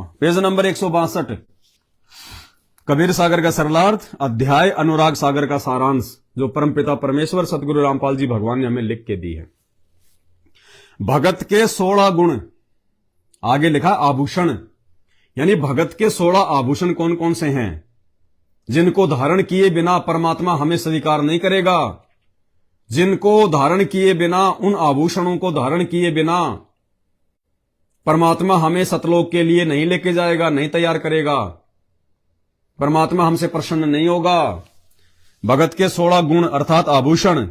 Page number 162, Kabir सागर का सरलार्थ, अध्याय अनुराग सागर का सारांश, जो परमपिता परमेश्वर सतगुरु रामपाल जी भगवान ने हमें लिख के दी है। भगत के 16 गुण, आगे लिखा आभूषण, यानी भगत के 16 आभूषण कौन कौन से हैं जिनको धारण किए बिना परमात्मा हमें स्वीकार नहीं करेगा, जिनको धारण किए बिना, उन आभूषणों को धारण किए बिना परमात्मा हमें सतलोक के लिए नहीं लेके जाएगा, नहीं तैयार करेगा, परमात्मा हमसे प्रसन्न नहीं होगा। भगत के 16 गुण अर्थात आभूषण।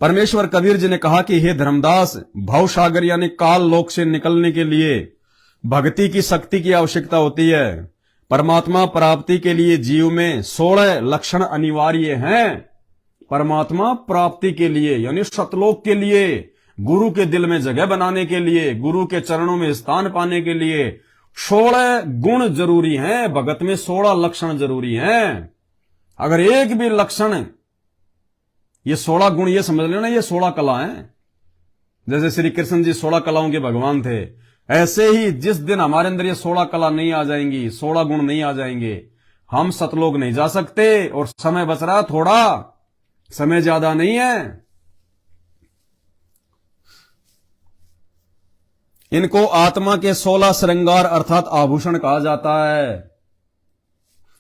परमेश्वर कबीर जी ने कहा कि हे धर्मदास, भव सागर यानी काल लोक से निकलने के लिए भक्ति की शक्ति की आवश्यकता होती है। परमात्मा प्राप्ति के लिए जीव में 16 लक्षण अनिवार्य हैं। परमात्मा प्राप्ति के लिए यानी सतलोक के लिए, गुरु के दिल में जगह बनाने के लिए, गुरु के चरणों में स्थान पाने के लिए 16 गुण जरूरी हैं। भगत में 16 लक्षण जरूरी हैं। अगर एक भी लक्षण, ये 16 गुण, ये समझ लेना, ये 16 कला हैं। जैसे श्री कृष्ण जी 16 कलाओं के भगवान थे, ऐसे ही जिस दिन हमारे अंदर ये 16 कला नहीं आ जाएंगी, 16 गुण नहीं आ जाएंगे, हम सतलोक नहीं जा सकते। और समय बच रहा थोड़ा, समय ज्यादा नहीं है। इनको आत्मा के 16 श्रृंगार अर्थात आभूषण कहा जाता है।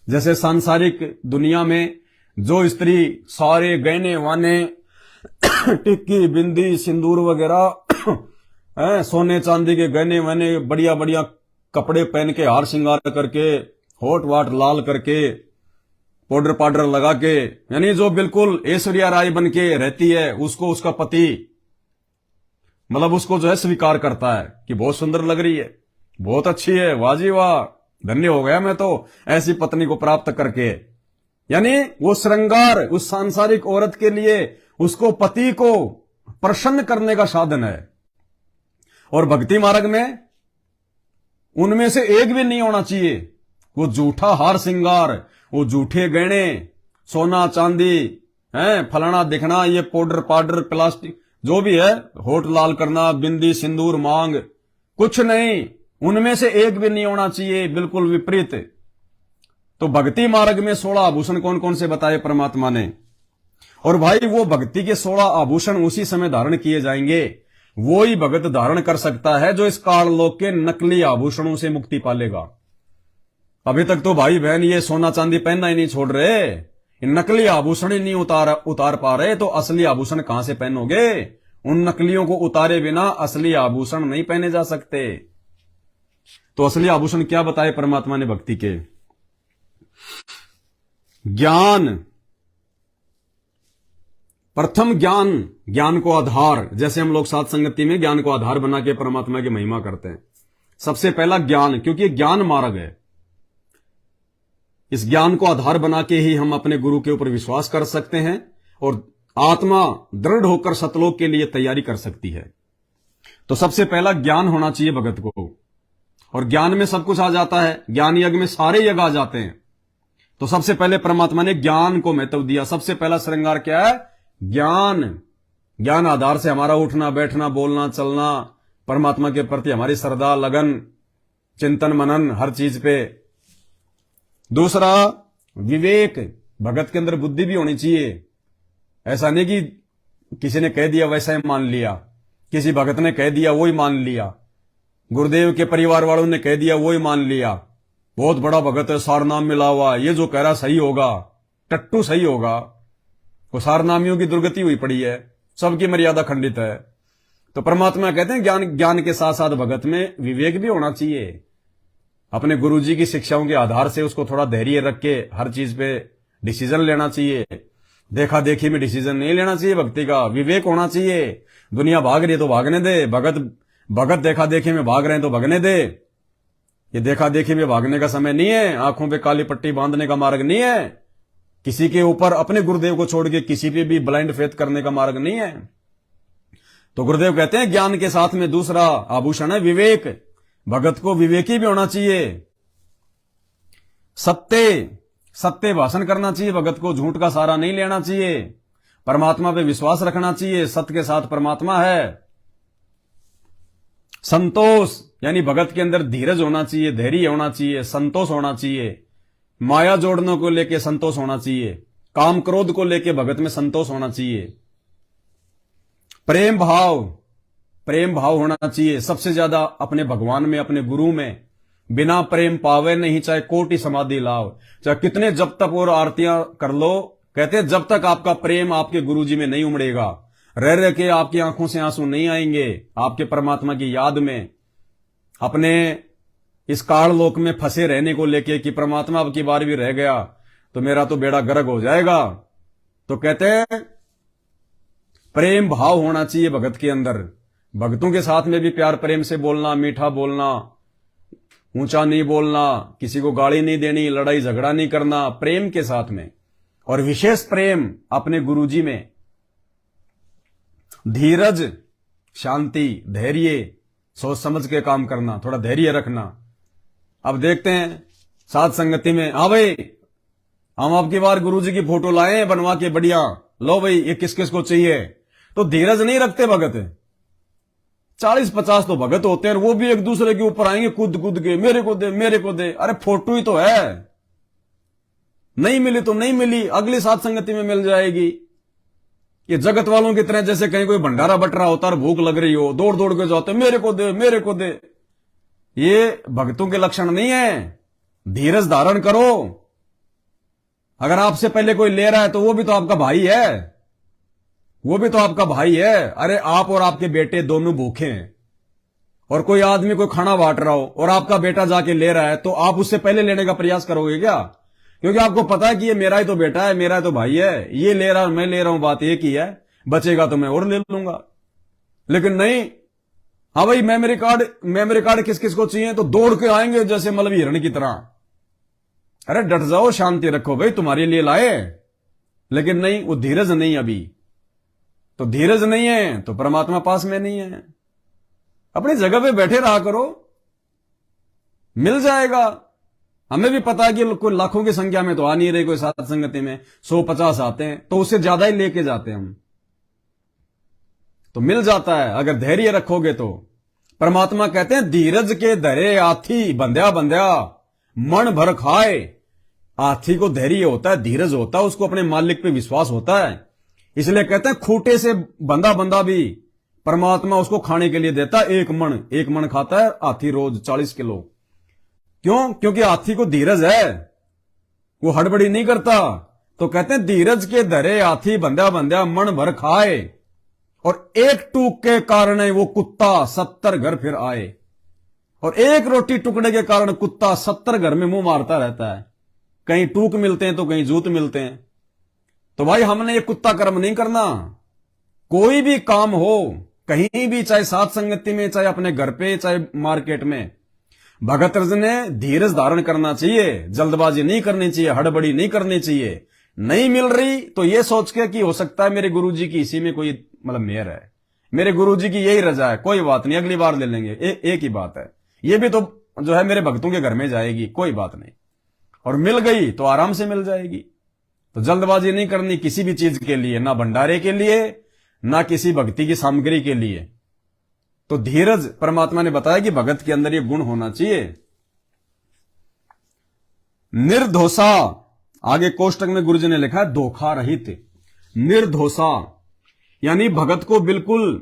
जैसे सांसारिक दुनिया में जो स्त्री सारे गहने वाने, टिक्की, बिंदी, सिंदूर वगैरह, सोने चांदी के गहने वाने, बढ़िया बढ़िया कपड़े पहन के, हार श्रृंगार करके, होठ वाट लाल करके, पाउडर पाउडर लगा के, यानी जो बिल्कुल ऐश्वर्या राय बन के रहती है, उसको उसका पति मतलब उसको जो है स्वीकार करता है कि बहुत सुंदर लग रही है, बहुत अच्छी है, वाह जी वाह, धन्य हो गया मैं तो ऐसी पत्नी को प्राप्त करके। यानी वो श्रृंगार उस सांसारिक औरत के लिए उसको पति को प्रसन्न करने का साधन है। और भक्ति मार्ग में उनमें से एक भी नहीं होना चाहिए। वो झूठा हार श्रृंगार, वो झूठे गहने, सोना चांदी है, फलाना दिखना, ये पाउडर पाउडर प्लास्टिक जो भी है, होठ लाल करना, बिंदी सिंदूर मांग, कुछ नहीं, उनमें से एक भी नहीं होना चाहिए, बिल्कुल विपरीत। तो भक्ति मार्ग में 16 आभूषण कौन कौन से बताए परमात्मा ने। और भाई वो भक्ति के 16 आभूषण उसी समय धारण किए जाएंगे, वो ही भगत धारण कर सकता है जो इस काल लोक के नकली आभूषणों से मुक्ति पालेगा। अभी तक तो भाई बहन ये सोना चांदी पहनना ही नहीं छोड़ रहे, नकली आभूषण ही नहीं उतार पा रहे, तो असली आभूषण कहां से पहनोगे। उन नकलियों को उतारे बिना असली आभूषण नहीं पहने जा सकते। तो असली आभूषण क्या बताए परमात्मा ने भक्ति के। ज्ञान, प्रथम ज्ञान, ज्ञान को आधार, जैसे हम लोग साथ संगति में ज्ञान को आधार बना के परमात्मा की महिमा करते हैं। सबसे पहला ज्ञान, क्योंकि ज्ञान मार्ग है। इस ज्ञान को आधार बना के ही हम अपने गुरु के ऊपर विश्वास कर सकते हैं और आत्मा दृढ़ होकर सतलोक के लिए तैयारी कर सकती है। तो सबसे पहला ज्ञान होना चाहिए भगत को, और ज्ञान में सब कुछ आ जाता है। ज्ञान यज्ञ में सारे यज्ञ आ जाते हैं। तो सबसे पहले परमात्मा ने ज्ञान को महत्व दिया। सबसे पहला श्रृंगार क्या है? ज्ञान। ज्ञान आधार से हमारा उठना बैठना बोलना चलना, परमात्मा के प्रति हमारी श्रद्धा लगन, चिंतन मनन हर चीज पे। दूसरा विवेक, भगत के अंदर बुद्धि भी होनी चाहिए। ऐसा नहीं कि किसी ने कह दिया वैसा ही मान लिया, किसी भगत ने कह दिया वो ही मान लिया, गुरुदेव के परिवार वालों ने कह दिया वो ही मान लिया, बहुत बड़ा भगत है सारनाम मिला हुआ, ये जो कह रहा सही होगा, टट्टू सही होगा। वो सारनामियों की दुर्गति हुई पड़ी है, सबकी मर्यादा खंडित है। तो परमात्मा कहते हैं ज्ञान के साथ साथ भगत में विवेक भी होना चाहिए। अपने गुरुजी की शिक्षाओं के आधार से उसको थोड़ा धैर्य रख के हर चीज पे डिसीजन लेना चाहिए। देखा देखी में डिसीजन नहीं लेना चाहिए। भक्ति का विवेक होना चाहिए। दुनिया भाग रही है तो भागने दे, भगत देखा देखी में भाग रहे हैं तो भागने दे। ये देखा देखी में भागने का समय नहीं है, आंखों पे काली पट्टी बांधने का मार्ग नहीं है, किसी के ऊपर अपने गुरुदेव को छोड़ के किसी पे भी ब्लाइंड फेथ करने का मार्ग नहीं है। तो गुरुदेव कहते हैं ज्ञान के साथ में दूसरा आभूषण है विवेक। भगत को विवेकी भी होना चाहिए। सत्य भाषण करना चाहिए भगत को, झूठ का सहारा नहीं लेना चाहिए। परमात्मा पे विश्वास रखना चाहिए, सत्य के साथ परमात्मा है। संतोष यानी भगत के अंदर धीरज होना चाहिए, धैर्य होना चाहिए, संतोष होना चाहिए, माया जोड़ने को लेके संतोष होना चाहिए, काम क्रोध को लेके भगत में संतोष होना चाहिए, प्रेम भाव होना चाहिए सबसे ज्यादा अपने भगवान में, अपने गुरु में। बिना प्रेम पावे नहीं, चाहे कोटि समाधि लाओ, चाहे कितने जब तक और आरतियां कर लो, कहते हैं जब तक आपका प्रेम आपके गुरु जी में नहीं उमड़ेगा, रह रह के आपकी आंखों से आंसू नहीं आएंगे, आपके परमात्मा की याद में, अपने इस काल लोक में फंसे रहने को लेके कि परमात्मा अब की बार भी रह गया तो मेरा तो बेड़ा गर्क हो जाएगा। तो कहते हैं प्रेम भाव होना चाहिए भगत के अंदर। भक्तों के साथ में भी प्यार प्रेम से बोलना, मीठा बोलना, ऊंचा नहीं बोलना, किसी को गाली नहीं देनी, लड़ाई झगड़ा नहीं करना, प्रेम के साथ में। और विशेष प्रेम अपने गुरुजी में, धीरज, शांति, धैर्य, सोच समझ के काम करना, थोड़ा धैर्य रखना। अब देखते हैं साथ संगति में, हाँ भाई हम आपकी बार गुरुजी की फोटो लाए हैं बनवा के बढ़िया, लो भाई ये किस किस को चाहिए, तो धीरज नहीं रखते भगत। 40-50 तो भगत होते हैं और वो भी एक दूसरे के ऊपर आएंगे कूद कूद के, मेरे को दे मेरे को दे। अरे फोटो ही तो है, नहीं मिली तो नहीं मिली, अगली साथ संगति में मिल जाएगी। ये जगत वालों की तरह जैसे कहीं कोई भंडारा बट रहा होता और भूख लग रही हो, दौड़ दौड़ के जाते मेरे को दे मेरे को दे। ये भक्तों के लक्षण नहीं है। धीरज धारण करो। अगर आपसे पहले कोई ले रहा है तो वो भी तो आपका भाई है, वो भी तो आपका भाई है। अरे आप और आपके बेटे दोनों भूखे हैं और कोई आदमी कोई खाना बांट रहा हो और आपका बेटा जाके ले रहा है, तो आप उससे पहले लेने का प्रयास करोगे क्या? क्योंकि आपको पता है कि ये मेरा ही तो बेटा है, मेरा ही तो भाई है, ये ले रहा मैं ले रहा हूं, बात एक ही है, बचेगा तो मैं और ले लूंगा। लेकिन नहीं, हाँ भाई मेमोरी कार्ड किस किस को चाहिए, तो दौड़ के आएंगे जैसे मतलब हिरण की तरह। अरे डट जाओ, शांति रखो भाई, तुम्हारे लिए लाए। लेकिन नहीं, वो धीरज नहीं, अभी तो धीरज नहीं है तो परमात्मा पास में नहीं है। अपनी जगह पे बैठे रहा करो, मिल जाएगा। हमें भी पता है कि कोई लाखों की संख्या में तो आ नहीं रही, कोई साथ संगति में 100-50 आते हैं तो उससे ज्यादा ही लेके जाते हैं हम, तो मिल जाता है अगर धैर्य रखोगे तो। परमात्मा कहते हैं धीरज के धरे हाथी बंध्या बंध्या मन भर खाए। हाथी को धैर्य होता है, धीरज होता है, उसको अपने मालिक पे विश्वास होता है, इसलिए कहते हैं खूंटे से बंधा बंधा भी परमात्मा उसको खाने के लिए देता है। एक मन खाता है हाथी रोज 40 किलो। क्यों? क्योंकि हाथी को धीरज है, वो हड़बड़ी नहीं करता। तो कहते हैं धीरज के धरे हाथी बंध्या बंध्या मन भर खाए, और एक टूक के कारण वो कुत्ता 70 घर फिर आए। और एक रोटी टुकड़े के कारण कुत्ता 70 घर में मुंह मारता रहता है। कहीं टूक मिलते हैं तो कहीं जूत मिलते हैं। तो भाई हमने ये कुत्ता कर्म नहीं करना। कोई भी काम हो, कहीं भी, चाहे साथ संगति में, चाहे अपने घर पे, चाहे मार्केट में, भगत ने धीरज धारण करना चाहिए, जल्दबाजी नहीं करनी चाहिए, हड़बड़ी नहीं करनी चाहिए। नहीं मिल रही तो ये सोच के कि हो सकता है मेरे गुरुजी की इसी में कोई मतलब मेहर है, मेरे गुरुजी की यही रजा है, कोई बात नहीं, अगली बार ले लेंगे, एक ही बात है, ये भी तो जो है मेरे भक्तों के घर में जाएगी, कोई बात नहीं। और मिल गई तो आराम से मिल जाएगी। तो जल्दबाजी नहीं करनी किसी भी चीज के लिए, ना भंडारे के लिए, ना किसी भक्ति की सामग्री के लिए। तो धीरज परमात्मा ने बताया कि भगत के अंदर ये गुण होना चाहिए। निर्दोषा, आगे कोष्टक में गुरुजी ने लिखा है धोखा रहित। निर्दोषा यानी भगत को बिल्कुल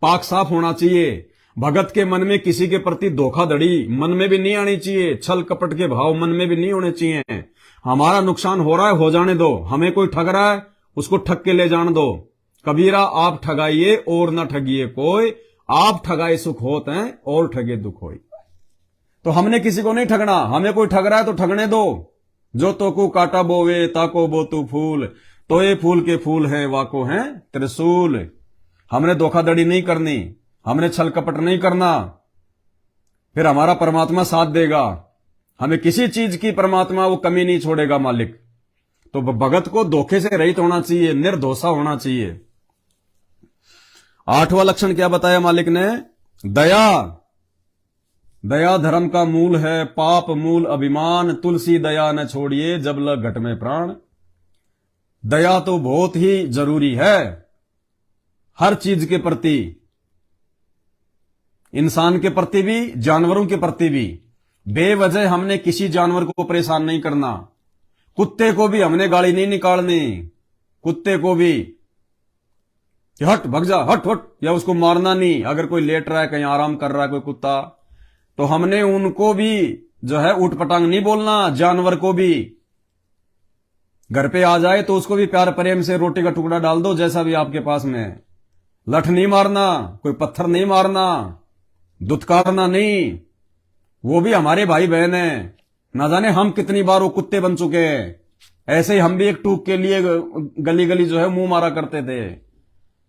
पाक साफ होना चाहिए। भगत के मन में किसी के प्रति धोखाधड़ी मन में भी नहीं आनी चाहिए, छल कपट के भाव मन में भी नहीं होने चाहिए। हमारा नुकसान हो रहा है, हो जाने दो, हमें कोई ठग रहा है उसको ठग के ले जाने दो। कबीरा आप ठगाइए और ना ठगिए कोई, आप ठगाए सुख होत हैं और ठगे दुख होई। तो हमने किसी को नहीं ठगना, हमें कोई ठग रहा है तो ठगने दो। जो तो को काटा बोवे ताको बो तू फूल, तो ये फूल के फूल हैं वाको हैं त्रिशूल। हमने धोखाधड़ी नहीं करनी, हमने छल कपट नहीं करना, फिर हमारा परमात्मा साथ देगा। हमें किसी चीज की परमात्मा वो कमी नहीं छोड़ेगा मालिक। तो भगत को धोखे से रहित होना चाहिए, निर्दोषा होना चाहिए। 8वां लक्षण क्या बताया मालिक ने? दया। दया धर्म का मूल है, पाप मूल अभिमान, तुलसी दया न छोड़िए जब लग घट में प्राण। दया तो बहुत ही जरूरी है हर चीज के प्रति। इंसान के प्रति भी, जानवरों के प्रति भी। बेवजह हमने किसी जानवर को परेशान नहीं करना। कुत्ते को भी हमने गाली नहीं निकालनी, कुत्ते को भी कि हट भग जा, हट हट, या उसको मारना नहीं। अगर कोई लेट रहा है, कहीं आराम कर रहा है कोई कुत्ता, तो हमने उनको भी जो है उठ पटांग नहीं बोलना। जानवर को भी घर पे आ जाए तो उसको भी प्यार प्रेम से रोटी का टुकड़ा डाल दो, जैसा भी आपके पास में है। लठ नहीं मारना, कोई पत्थर नहीं मारना, दुत्कारना नहीं। वो भी हमारे भाई बहन है। ना जाने हम कितनी बार वो कुत्ते बन चुके हैं। ऐसे ही हम भी एक टूक के लिए गली गली जो है मुंह मारा करते थे।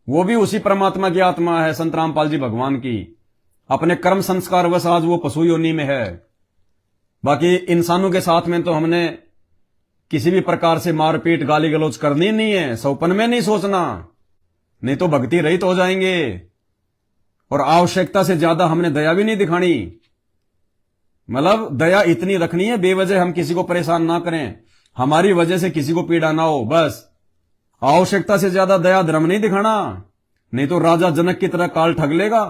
वो भी उसी परमात्मा की आत्मा है, संत रामपाल जी भगवान की। अपने कर्म संस्कार वश आज वो पशु योनि में है। बाकी इंसानों के साथ में तो हमने किसी भी प्रकार से मारपीट गाली गलौज करनी नहीं है। सौपन में नहीं सोचना, नहीं तो भक्ति रहित हो जाएंगे। और आवश्यकता से ज्यादा हमने दया भी नहीं दिखानी। मतलब दया इतनी रखनी है, बेवजह हम किसी को परेशान ना करें, हमारी वजह से किसी को पीड़ा ना हो, बस। आवश्यकता से ज्यादा दया धर्म नहीं दिखाना, नहीं तो राजा जनक की तरह काल ठग लेगा।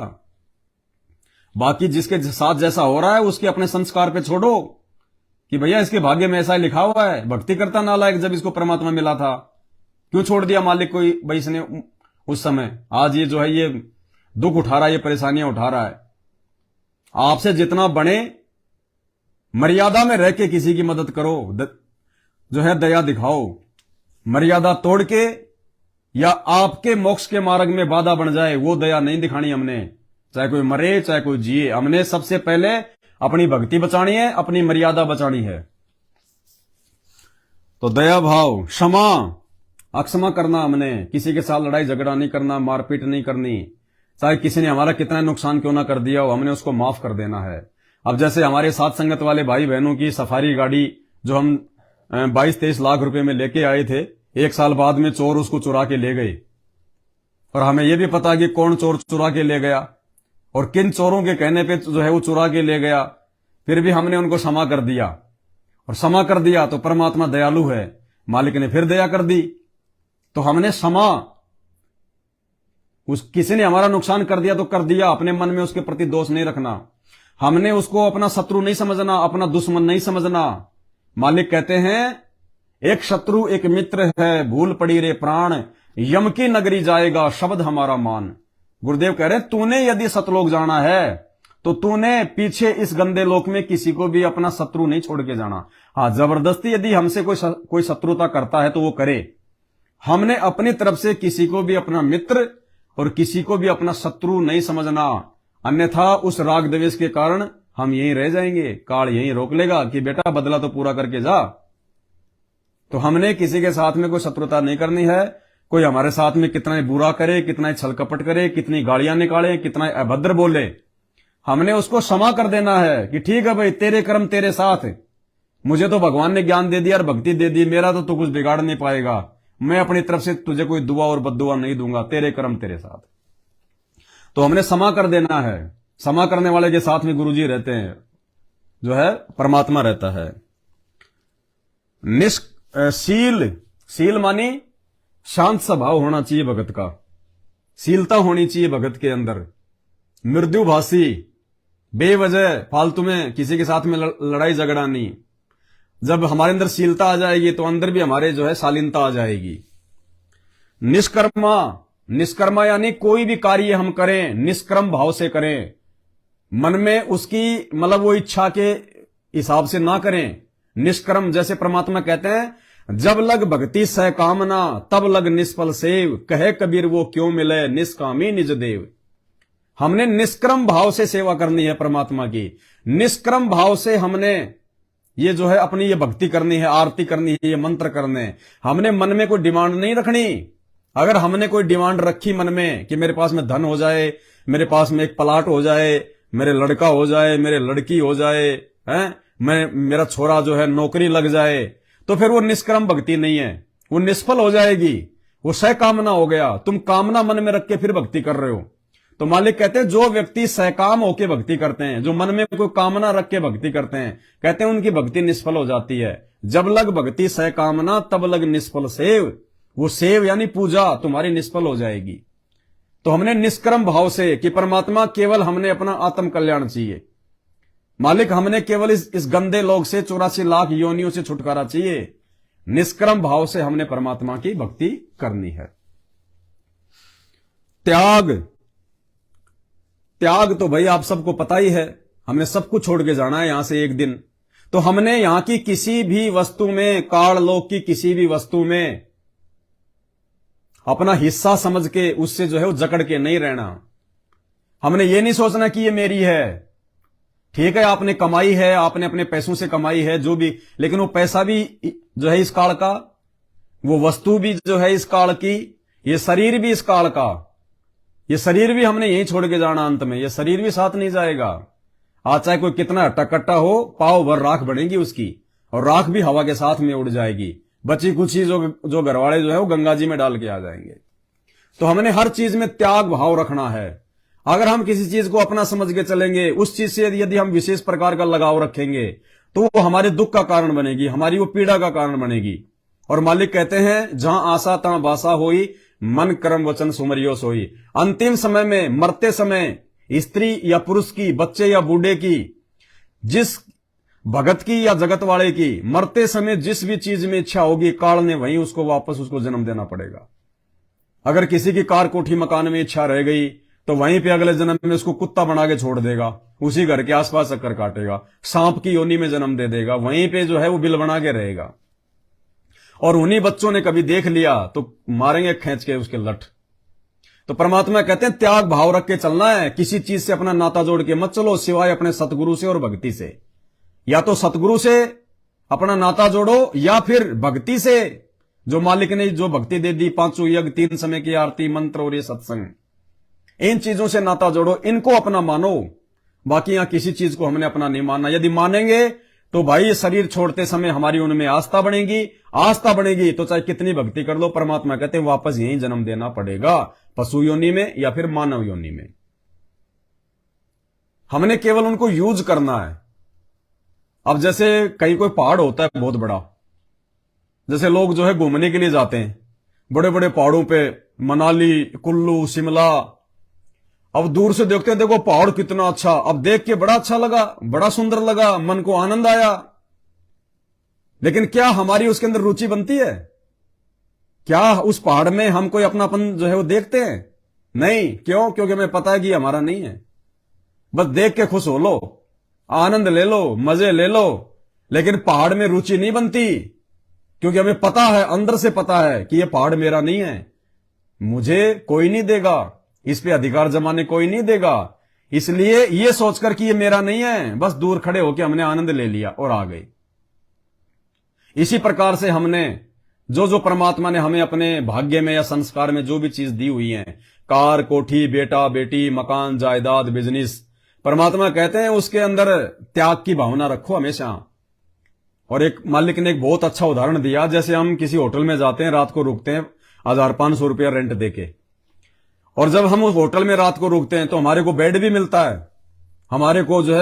बाकी जिसके साथ जैसा हो रहा है उसके अपने संस्कार पे छोड़ो कि भैया इसके भाग्य में ऐसा लिखा हुआ है। भक्ति करता नालायक जब इसको परमात्मा मिला था, क्यों छोड़ दिया मालिक कोई भाई इसने उस समय। आज ये जो है ये दुख उठा रहा है, ये परेशानियां उठा रहा है। आपसे जितना बने मर्यादा में रह के किसी की मदद करो, जो है दया दिखाओ। मर्यादा तोड़ के या आपके मोक्ष के मार्ग में बाधा बन जाए, वो दया नहीं दिखानी हमने। चाहे कोई मरे चाहे कोई जिए, हमने सबसे पहले अपनी भक्ति बचानी है, अपनी मर्यादा बचानी है। तो दया भाव, क्षमा, अक्षमा करना। हमने किसी के साथ लड़ाई झगड़ा नहीं करना, मारपीट नहीं करनी। चाहे किसी ने हमारा कितना नुकसान क्यों ना कर दिया हो, हमने उसको माफ कर देना है। अब जैसे हमारे साथ संगत वाले भाई बहनों की सफारी गाड़ी जो हम 22-23 लाख रुपए में लेके आए थे, 1 साल बाद में चोर उसको चुरा के ले गए। और हमें यह भी पता कि कौन चोर चुरा के ले गया और किन चोरों के कहने पे जो है वो चुरा के ले गया। फिर भी हमने उनको क्षमा कर दिया। और क्षमा कर दिया तो परमात्मा दयालु है, मालिक ने फिर दया कर दी। तो हमने क्षमा, किसी ने हमारा नुकसान कर दिया तो कर दिया, अपने मन में उसके प्रति दोष नहीं रखना। हमने उसको अपना शत्रु नहीं समझना, अपना दुश्मन नहीं समझना। मालिक कहते हैं एक शत्रु एक मित्र है, भूल पड़ी रे प्राण, यम की नगरी जाएगा शब्द हमारा मान। गुरुदेव कह रहे तूने यदि सतलोक जाना है तो तूने पीछे इस गंदे लोक में किसी को भी अपना शत्रु नहीं छोड़ के जाना। हाँ, जबरदस्ती यदि हमसे कोई शत्रुता करता है तो वो करे। हमने अपनी तरफ से किसी को भी अपना मित्र और किसी को भी अपना शत्रु नहीं समझना, अन्यथा उस राग द्वेष के कारण हम यहीं रह जाएंगे। काल यहीं रोक लेगा कि बेटा बदला तो पूरा करके जा। तो हमने किसी के साथ में कोई शत्रुता नहीं करनी है। कोई हमारे साथ में कितना ही बुरा करे, कितना ही छल कपट करे, कितनी गालियां निकाले, कितना ही अभद्र बोले, हमने उसको क्षमा कर देना है कि ठीक है भाई, तेरे कर्म तेरे साथ, मुझे तो भगवान ने ज्ञान दे दिया और भक्ति दे दी, मेरा तो तू कुछ बिगाड़ नहीं पाएगा। मैं अपनी तरफ से तुझे कोई दुआ और बद्दुआ नहीं दूंगा, तेरे कर्म तेरे साथ। तो हमने क्षमा कर देना है। क्षमा करने वाले के साथ में गुरुजी रहते हैं, जो है परमात्मा रहता है। शील, शील मानी शांत स्वभाव होना चाहिए भगत का, शीलता होनी चाहिए भगत के अंदर। मृदुभाषी, बेवजह फालतू में किसी के साथ में लड़ाई झगड़ा नहीं। जब हमारे अंदर शीलता आ जाएगी तो अंदर भी हमारे जो है शालीनता आ जाएगी। निष्कर्मा, निष्कर्मा यानी कोई भी कार्य हम करें निष्क्रम भाव से करें, मन में उसकी मतलब वो इच्छा के हिसाब से ना करें। निष्कर्म, जैसे परमात्मा कहते हैं जब लग भक्ति सह कामना तब लग निष्फल सेव, कहे कबीर वो क्यों मिले निष्कामी निज देव। हमने निष्क्रम भाव से सेवा करनी है परमात्मा की। निष्क्रम भाव से हमने ये जो है अपनी ये भक्ति करनी है, आरती करनी है, ये मंत्र करने। हमने मन में कोई डिमांड नहीं रखनी। अगर हमने कोई डिमांड रखी मन में कि मेरे पास में धन हो जाए, मेरे पास में एक प्लाट हो जाए, मेरे लड़का हो जाए, मेरे लड़की हो जाए, मेरा छोरा जो है नौकरी लग जाए, तो फिर वो निष्क्रम भक्ति नहीं है, वो निष्फल हो जाएगी, वो सहकामना हो गया। तुम कामना मन में रख के फिर भक्ति कर रहे हो। तो मालिक कहते हैं जो व्यक्ति सहकाम होकर भक्ति करते हैं, जो मन में कोई कामना रख के भक्ति करते हैं, कहते हैं उनकी भक्ति निष्फल हो जाती है। जब लग भक्ति सहकामना तब लग निष्फल सेव, वो सेव यानी पूजा तुम्हारी निष्फल हो जाएगी। तो हमने निष्कर्म भाव से कि परमात्मा केवल हमने अपना आत्म कल्याण चाहिए, मालिक हमने केवल इस गंदे लोग से 84 लाख योनियों से छुटकारा चाहिए, निष्कर्म भाव से हमने परमात्मा की भक्ति करनी है। त्याग, त्याग तो भाई आप सबको पता ही है, हमने सब कुछ छोड़ के जाना है यहां से एक दिन। तो हमने यहां की किसी भी वस्तु में, काललोक की किसी भी वस्तु में अपना हिस्सा समझ के उससे जो है वो जकड़ के नहीं रहना। हमने ये नहीं सोचना कि ये मेरी है। ठीक है, आपने कमाई है, आपने अपने पैसों से कमाई है जो भी, लेकिन वो पैसा भी जो है इस काल का, वो वस्तु भी जो है इस काल की, ये शरीर भी इस काल का, ये शरीर भी हमने यही छोड़ के जाना। अंत में ये शरीर भी साथ नहीं जाएगा। आज चाहे कोई कितना हट्टा हो, पाव भर राख बनेगी उसकी, और राख भी हवा के साथ में उड़ जाएगी। बची कुछ ही जो घरवाले जो है वो गंगा जी में डाल के आ जाएंगे। तो हमने हर चीज में त्याग भाव रखना है। अगर हम किसी चीज को अपना समझ के चलेंगे, उस चीज से यदि हम विशेष प्रकार का लगाव रखेंगे, तो वो हमारे दुख का कारण बनेगी, हमारी वो पीड़ा का कारण बनेगी। और मालिक कहते हैं, जहां आशा तहां बासा होई, मन कर्म वचन सुमरियो सोई। अंतिम समय में, मरते समय, स्त्री या पुरुष की, बच्चे या बूढ़े की, जिस भगत की या जगत वाले की, मरते समय जिस भी चीज में इच्छा होगी, काल ने वहीं उसको वापस उसको जन्म देना पड़ेगा। अगर किसी की कार कोठी मकान में इच्छा रह गई, तो वहीं पे अगले जन्म में उसको कुत्ता बना के छोड़ देगा, उसी घर के आसपास चक्कर काटेगा, सांप की योनि में जन्म दे देगा, वहीं पे जो है वो बिल बना के रहेगा। और उन्हीं बच्चों ने कभी देख लिया तो मारेंगे खींच के उसके लठ। तो परमात्मा कहते हैं त्याग भाव रख के चलना है, किसी चीज से अपना नाता जोड़ के मत चलो सिवाय अपने सतगुरु से और भक्ति से। या तो सतगुरु से अपना नाता जोड़ो, या फिर भक्ति से, जो मालिक ने जो भक्ति दे दी, 5 यज्ञ, 3 समय की आरती, मंत्र और ये सत्संग, इन चीजों से नाता जोड़ो, इनको अपना मानो। बाकी यहां किसी चीज को हमने अपना नहीं मानना। यदि मानेंगे तो भाई ये शरीर छोड़ते समय हमारी उनमें आस्था बनेगी, आस्था बनेगी तो चाहे कितनी भक्ति कर लो, परमात्मा कहते हैं वापस यही जन्म देना पड़ेगा, पशु योनि में या फिर मानव योनि में। हमने केवल उनको यूज करना है। अब जैसे कहीं कोई पहाड़ होता है बहुत बड़ा, जैसे लोग जो है घूमने के लिए जाते हैं बड़े बड़े पहाड़ों पे, मनाली, कुल्लू, शिमला। अब दूर से देखते हैं, देखो पहाड़ कितना अच्छा, अब देख के बड़ा अच्छा लगा, बड़ा सुंदर लगा, मन को आनंद आया। लेकिन क्या हमारी उसके अंदर रुचि बनती है? क्या उस पहाड़ में हम कोई अपनापन जो है वो देखते हैं? नहीं। क्यों? क्योंकि हमें पता है कि हमारा नहीं है। बस देख के खुश हो लो, आनंद ले लो, मजे ले लो, लेकिन पहाड़ में रुचि नहीं बनती, क्योंकि हमें पता है, अंदर से पता है कि यह पहाड़ मेरा नहीं है, मुझे कोई नहीं देगा, इस पे अधिकार जमाने कोई नहीं देगा। इसलिए यह सोचकर कि यह मेरा नहीं है, बस दूर खड़े होकर हमने आनंद ले लिया और आ गए। इसी प्रकार से हमने जो परमात्मा ने हमें अपने भाग्य में या संस्कार में जो भी चीज दी हुई है, कार, कोठी, बेटा, बेटी, मकान, जायदाद, बिजनेस, परमात्मा कहते हैं उसके अंदर त्याग की भावना रखो हमेशा। और एक मालिक ने एक बहुत अच्छा उदाहरण दिया, जैसे हम किसी होटल में जाते हैं, रात को रुकते हैं 1500 रुपया रेंट देके, और जब हम उस होटल में रात को रुकते हैं तो हमारे को बेड भी मिलता है, हमारे को जो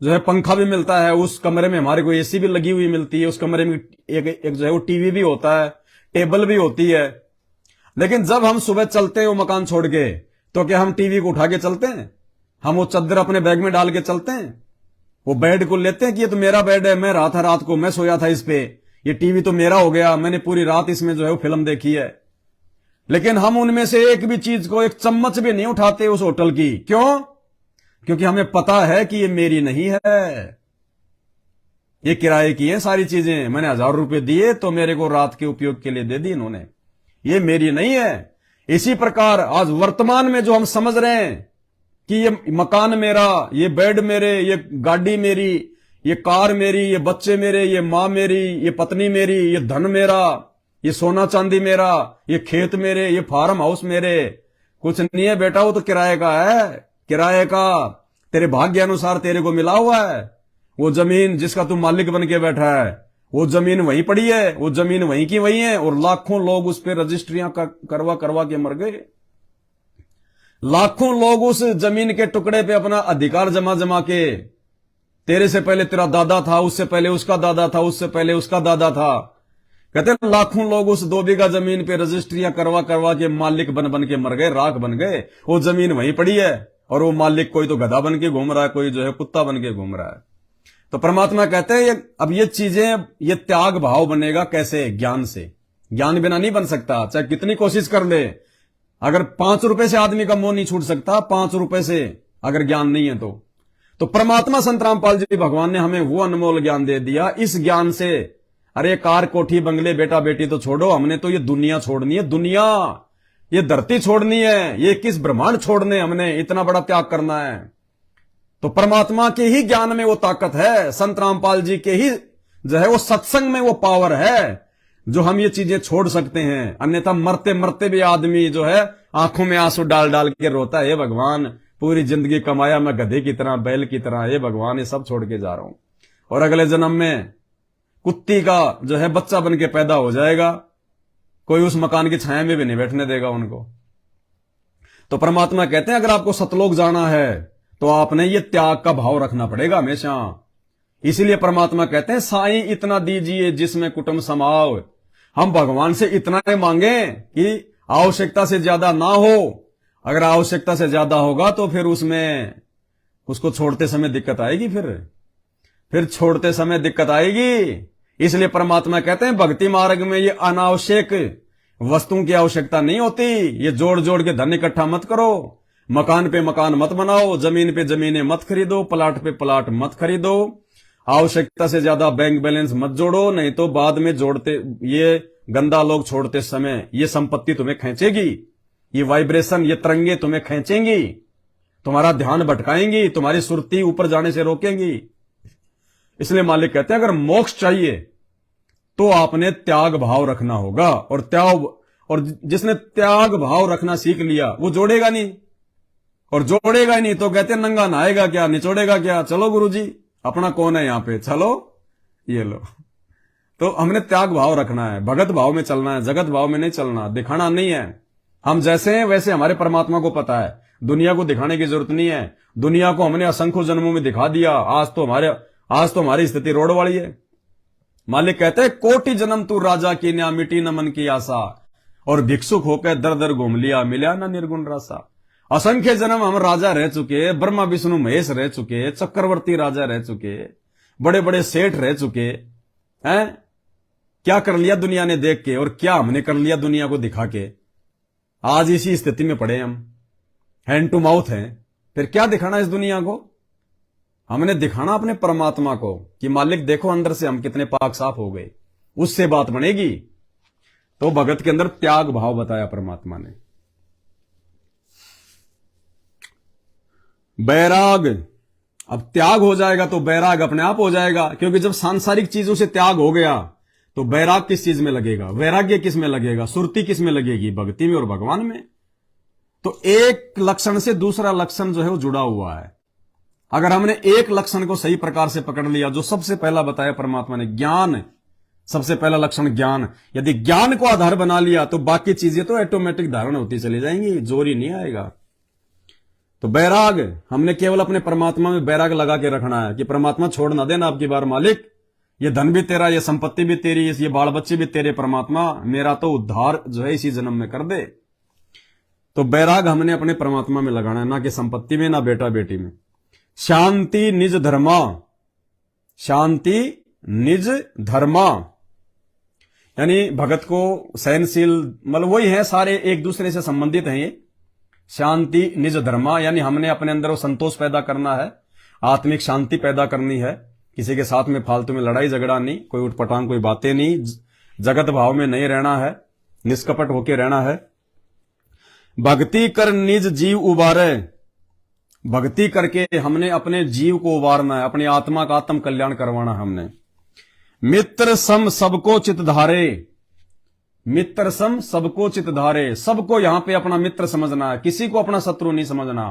है पंखा भी मिलता है, उस कमरे में हमारे को एसी भी लगी हुई मिलती है, उस कमरे में एक जो है वो टीवी भी होता है, टेबल भी होती है। लेकिन जब हम सुबह चलते हैं वो मकान छोड़ के, तो क्या हम टीवी को उठा के चलते हैं? हम वो चादर अपने बैग में डाल के चलते हैं? वो बेड को लेते हैं कि ये तो मेरा बेड है, मैं रहा था रात को, मैं सोया था इस पे, ये टीवी तो मेरा हो गया, मैंने पूरी रात इसमें जो है वो फिल्म देखी है। लेकिन हम उनमें से एक भी चीज को, एक चम्मच भी नहीं उठाते उस होटल की। क्यों? क्योंकि हमें पता है कि ये मेरी नहीं है, ये किराए की है सारी चीजें, मैंने 1000 रुपए दिए तो मेरे को रात के उपयोग के लिए दे दी इन्होंने, ये मेरी नहीं है। इसी प्रकार आज वर्तमान में जो हम समझ रहे हैं कि ये मकान मेरा, ये बेड मेरे, ये गाड़ी मेरी, ये कार मेरी, ये बच्चे मेरे, ये माँ मेरी, ये पत्नी मेरी, ये धन मेरा, ये सोना चांदी मेरा, ये खेत मेरे, ये फार्म हाउस मेरे, कुछ नहीं है बेटा, वो तो किराए का है, किराए का, तेरे भाग्य अनुसार तेरे को मिला हुआ है। वो जमीन जिसका तू मालिक बन के बैठा है, वो जमीन वहीं पड़ी है, वो जमीन वहीं की वहीं है, और लाखों लोग उस पर रजिस्ट्रियां करवा करवा के मर गए। लाखों लोग उस जमीन के टुकड़े पे अपना अधिकार जमा जमा के, तेरे से पहले तेरा दादा था, उससे पहले उसका दादा था, उससे पहले उसका दादा था, कहते हैं लाखों लोग उस 2 बीघा जमीन पे रजिस्ट्रियां करवा करवा के मालिक बन बन के मर गए, राख बन गए। वो जमीन वहीं पड़ी है और वो मालिक कोई तो गधा बन के घूम रहा है, कोई जो है कुत्ता बन के घूम रहा है। तो परमात्मा कहते हैं अब ये चीजें, ये त्याग भाव बनेगा कैसे? ज्ञान से। ज्ञान बिना नहीं बन सकता, चाहे कितनी कोशिश कर ले। अगर 5 रुपए से आदमी का मोह नहीं छूट सकता, 5 रुपए से अगर ज्ञान नहीं है तो परमात्मा संत रामपाल जी भगवान ने हमें वो अनमोल ज्ञान दे दिया। इस ज्ञान से, अरे कार कोठी बंगले बेटा बेटी तो छोड़ो, हमने तो ये दुनिया छोड़नी है, दुनिया, ये धरती छोड़नी है, ये किस ब्रह्मांड छोड़ने, हमने इतना बड़ा त्याग करना है। तो परमात्मा के ही ज्ञान में वो ताकत है, संत रामपाल जी के ही जो है वो सत्संग में वो पावर है जो हम ये चीजें छोड़ सकते हैं। अन्यथा मरते मरते भी आदमी जो है आंखों में आंसू डाल डाल के रोता है, हे भगवान पूरी जिंदगी कमाया मैं गधे की तरह, बैल की तरह, हे भगवान ये सब छोड़ के जा रहा हूं, और अगले जन्म में कुत्ती का जो है बच्चा बन के पैदा हो जाएगा, कोई उस मकान की छाया में भी नहीं बैठने देगा उनको। तो परमात्मा कहते हैं अगर आपको सतलोक जाना है तो आपने ये त्याग का भाव रखना पड़ेगा हमेशा। इसीलिए परमात्मा कहते हैं साईं इतना दीजिए जिसमें कुटुंब समाओ। हम भगवान से इतना ही मांगे कि आवश्यकता से ज्यादा ना हो। अगर आवश्यकता से ज्यादा होगा तो फिर उसमें उसको छोड़ते समय दिक्कत आएगी, फिर छोड़ते समय दिक्कत आएगी। इसलिए परमात्मा कहते हैं भक्ति मार्ग में ये अनावश्यक वस्तुओं की आवश्यकता नहीं होती। ये जोड़ जोड़ के धन इकट्ठा मत करो, मकान पे मकान मत बनाओ, जमीन पे जमीनें मत खरीदो, प्लाट पे प्लाट मत खरीदो, आवश्यकता से ज्यादा बैंक बैलेंस मत जोड़ो, नहीं तो बाद में जोड़ते ये गंदा लोग छोड़ते समय ये संपत्ति तुम्हें खींचेगी, ये वाइब्रेशन, ये तरंगे तुम्हें खींचेंगी, तुम्हारा ध्यान भटकाएंगी, तुम्हारी सुरती ऊपर जाने से रोकेंगी। इसलिए मालिक कहते हैं अगर मोक्ष चाहिए तो आपने त्याग भाव रखना होगा। और जिसने त्याग भाव रखना सीख लिया वो जोड़ेगा नहीं, और जोड़ेगा ही नहीं तो कहते हैं नंगा नहाएगा क्या, निचोड़ेगा क्या, चलो गुरुजी अपना कौन है यहां पे, चलो ये लो। तो हमने त्याग भाव रखना है, भगत भाव में चलना है, जगत भाव में नहीं चलना, दिखाना नहीं है। हम जैसे हैं वैसे हमारे परमात्मा को पता है, दुनिया को दिखाने की जरूरत नहीं है। दुनिया को हमने असंख्य जन्मों में दिखा दिया, आज तो हमारी स्थिति रोड वाली है। मालिक कहते हैं कोटि जन्म तू राजा की न्या मिटी न मन की आशा, और भिक्षुक होकर दर दर घूम लिया मिला ना निर्गुण रासा। असंख्य जन्म हम राजा रह चुके, ब्रह्मा विष्णु महेश रह चुके, चक्रवर्ती राजा रह चुके, बड़े बड़े सेठ रह चुके हैं। क्या कर लिया दुनिया ने देख के, और क्या हमने कर लिया दुनिया को दिखा के। आज इसी स्थिति में पड़े हम, हैंड टू माउथ हैं। फिर क्या दिखाना इस दुनिया को? हमने दिखाना अपने परमात्मा को कि मालिक देखो अंदर से हम कितने पाक साफ हो गए, उससे बात बनेगी। तो भगत के अंदर त्याग भाव बताया परमात्मा ने। बैराग, अब त्याग हो जाएगा तो बैराग अपने आप हो जाएगा, क्योंकि जब सांसारिक चीजों से त्याग हो गया तो बैराग किस चीज में लगेगा, वैराग्य किस में लगेगा, सुरती किस में लगेगी, भक्ति में और भगवान में। तो एक लक्षण से दूसरा लक्षण जो है वो जुड़ा हुआ है। अगर हमने एक लक्षण को सही प्रकार से पकड़ लिया, जो सबसे पहला बताया परमात्मा ने, ज्ञान, सबसे पहला लक्षण ज्ञान, यदि ज्ञान को आधार बना लिया तो बाकी चीजें तो ऑटोमेटिक धारण होती चली जाएंगी, जोर ही नहीं आएगा। तो बैराग, हमने केवल अपने परमात्मा में बैराग लगा के रखना है कि परमात्मा छोड़ ना देना आपकी बार मालिक, ये धन भी तेरा, ये संपत्ति भी तेरी, ये बाल बच्चे भी तेरे परमात्मा, मेरा तो उद्धार जो है इसी जन्म में कर दे। तो बैराग हमने अपने परमात्मा में लगाना है, ना कि संपत्ति में, ना बेटा बेटी में। शांति निज धर्मा, शांति निज धर्मा, यानी भगत को सहनशील, मतलब वही है, सारे एक दूसरे से संबंधित हैं ये। शांति निज धर्मा यानी हमने अपने अंदर वो संतोष पैदा करना है, आत्मिक शांति पैदा करनी है, किसी के साथ में फालतू में लड़ाई झगड़ा नहीं, कोई उठपटांग कोई बातें नहीं, जगत भाव में नहीं रहना है, निष्कपट होके रहना है। भक्ति कर निज जीव उबारे, भक्ति करके हमने अपने जीव को उबारना है, अपनी आत्मा का आत्म कल्याण करवाना हमने। मित्र सम सबको चित धारे, मित्र सम सबको चित धारे, सबको यहां पे अपना मित्र समझना है, किसी को अपना शत्रु नहीं समझना,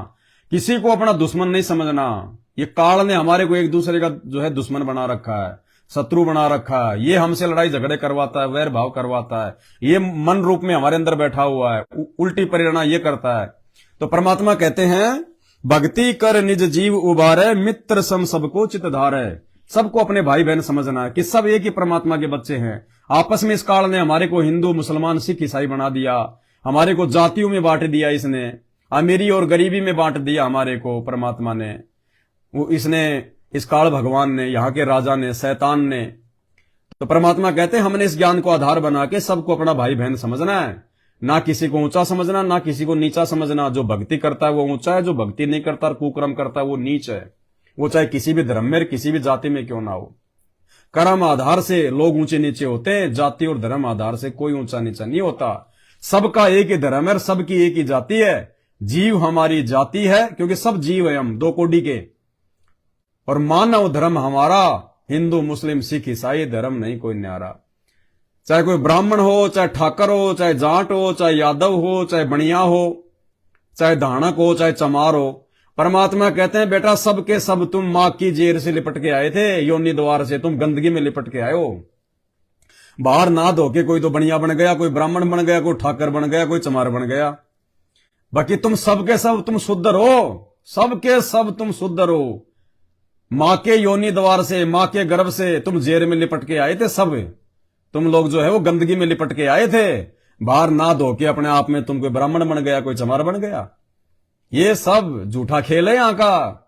किसी को अपना दुश्मन नहीं समझना। ये काल ने हमारे को एक दूसरे का जो है दुश्मन बना रखा है, शत्रु बना रखा है, ये हमसे लड़ाई झगड़े करवाता है, वैर भाव करवाता है, ये मन रूप में हमारे अंदर बैठा हुआ है, उल्टी परिणा ये करता है। तो परमात्मा कहते हैं भक्ति कर निज जीव उबारे, मित्र सम सबको चित धारे। सबको अपने भाई बहन समझना है कि सब एक ही परमात्मा के बच्चे हैं। आपस में इस काल ने हमारे को हिंदू मुसलमान सिख ईसाई बना दिया, हमारे को जातियों में बांट दिया, इसने अमीरी और गरीबी में बांट दिया हमारे को परमात्मा ने, वो इसने इस काल भगवान ने, यहाँ के राजा ने, शैतान ने। तो परमात्मा कहते हैं हमने इस ज्ञान को आधार बना के सबको अपना भाई बहन समझना है, ना किसी को ऊंचा समझना, ना किसी को नीचा समझना। जो भक्ति करता है वो ऊंचा है, जो भक्ति नहीं करता और कुकर्म करता है वो नीच है। वो चाहे किसी भी धर्म में, किसी भी जाति में क्यों ना हो। कर्म आधार से लोग ऊंचे नीचे होते हैं, जाति और धर्म आधार से कोई ऊंचा नीचा नहीं होता। सबका एक ही धर्म है, सबकी एक ही जाति है। जीव हमारी जाति है, क्योंकि सब जीव है हम, दो कोटि के। और मानव धर्म हमारा हिंदू मुस्लिम सिख ईसाई धर्म नहीं कोई न्यारा। चाहे कोई ब्राह्मण हो, चाहे ठाकर हो, चाहे जाट हो, चाहे यादव हो, चाहे बनिया हो, चाहे धाणक हो, चाहे चमार हो, परमात्मा कहते हैं बेटा सबके सब तुम मां की जेर से लिपट के आए थे, योनि द्वार से तुम गंदगी में लिपट के आए हो। बाहर ना धो के कोई तो बनिया बन गया, कोई ब्राह्मण बन गया, कोई ठाकर बन गया, कोई चमार बन गया। बाकी तुम सबके सब तुम शुद्ध हो, सबके सब तुम शुद्ध हो। मां के योनि द्वार से, मां के गर्भ से तुम जेर में लिपट के आए थे। सब तुम लोग जो है वो गंदगी में लिपट के आए थे। बाहर ना धो के अपने आप में तुम कोई ब्राह्मण बन गया, कोई चमार बन गया। ये सब झूठा खेल है यहां का।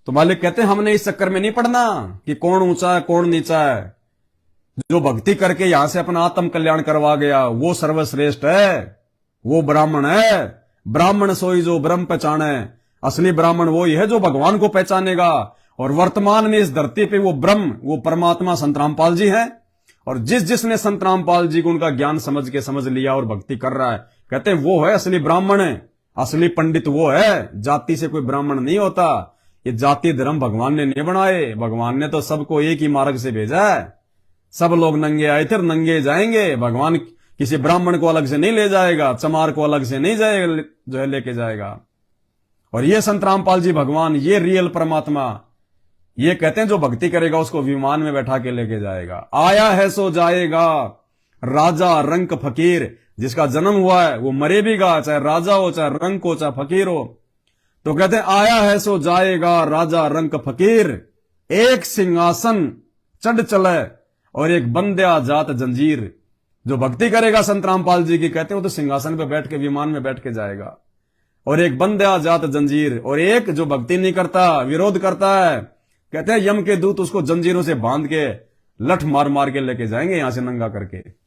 तो मालिक कहते हैं हमने इस चक्कर में नहीं पड़ना कि कौन ऊंचा है कौन नीचा है। जो भक्ति करके यहां से अपना आत्म कल्याण करवा गया वो सर्वश्रेष्ठ है, वो ब्राह्मण है। ब्राह्मण सोई जो ब्रह्म पहचाने। असली ब्राह्मण वो ही है जो भगवान को पहचानेगा। और वर्तमान में इस धरती पे वो ब्रह्म, वो परमात्मा संत रामपाल जी है। और जिसने संत रामपाल जी को उनका ज्ञान समझ लिया और भक्ति कर रहा है, कहते हैं वो है असली ब्राह्मण है, असली पंडित वो है। जाति से कोई ब्राह्मण नहीं होता। ये जाति धर्म भगवान ने नहीं बनाए। भगवान ने तो सबको एक ही मार्ग से भेजा है। सब लोग नंगे आए थे, नंगे जाएंगे। भगवान किसी ब्राह्मण को अलग से नहीं ले जाएगा, चमार को अलग से नहीं जाएगा, जो है लेके जाएगा। और ये संत रामपाल जी भगवान, ये रियल परमात्मा, ये कहते हैं जो भक्ति करेगा उसको विमान में बैठा के लेके जाएगा। आया है सो जाएगा, राजा रंक फकीर। जिसका जन्म हुआ है वो मरेगा, चाहे राजा हो, चाहे रंक हो, चाहे फकीर हो। तो कहते हैं आया है सो जाएगा, राजा रंक फकीर। एक सिंहासन चढ़ चले और एक बंध्या जात जंजीर। जो भक्ति करेगा संत रामपाल जी की, कहते हैं वो तो सिंहासन पे बैठ के, विमान में बैठ के जाएगा। और एक बंध्या जात जंजीर, और एक जो भक्ति नहीं करता, विरोध करता है, कहते हैं यम के दूत उसको जंजीरों से बांध के लठ मार मार के लेके जाएंगे यहां से नंगा करके।